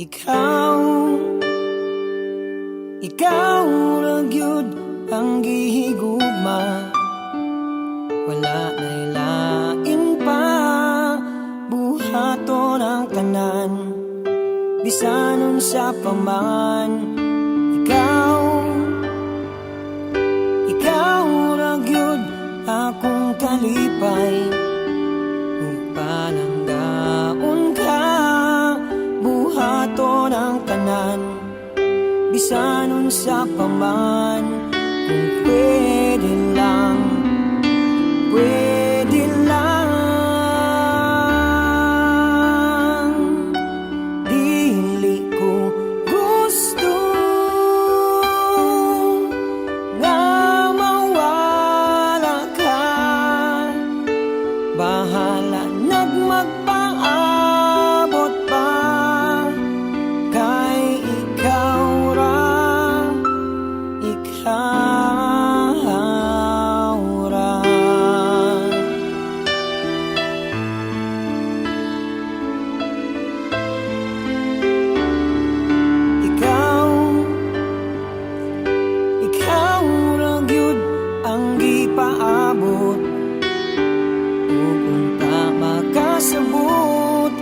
Ikaw, ikaw ra gyud ang gihigugma. Wala na'y lain pa, buhaton ang tanan. Bisanon sa paman. Ikaw, ikaw ra gyud akong kalipay. Ug pananggaon ka, buhaton ang tanan. Bisanon sa paman. Kung pwede lang, pwede lang. Dili ko gusto nga mawala ka. Bahala nagmagpaabot pa. Kay ikaw ra, ikaw ra. Ikaw ra gyud ang gipaabot. Ug unta makasabot,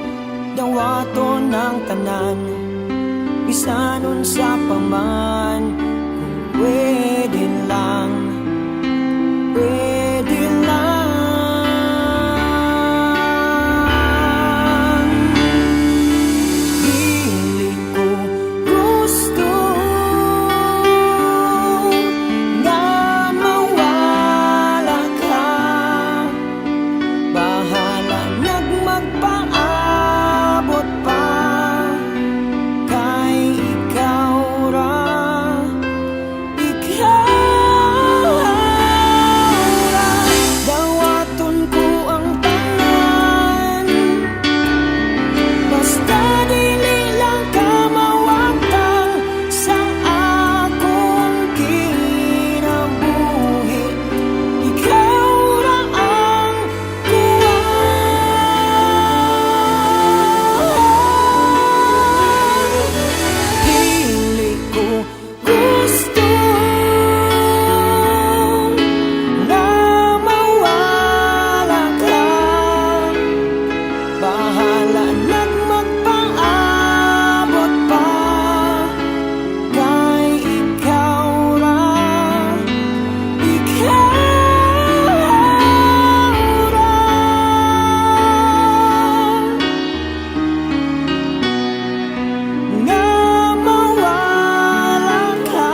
dawaton ng tanan. Bisanon sa paman. Kung pwede lang, pwede lang. Dili ko gusto nga mawala ka. Bahala nagmagpaabot pa. Kay ikaw ra, ikaw ra. Dawaton ko ang tanan, basta dili lang ka mawagtang sa akong kinabuhi. Ikaw ra ang dili ko gusto na mawala ka. Bahala nagmagpaabot pa. Kay ikaw ra, ikaw ra. Nga mawala ka.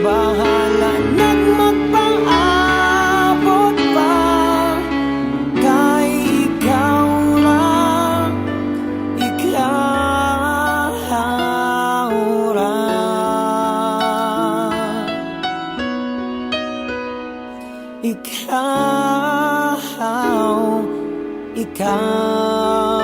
Bahala nagmagpaabot pa. Kay ikaw ra, ikaw ra. Ikaw, ikaw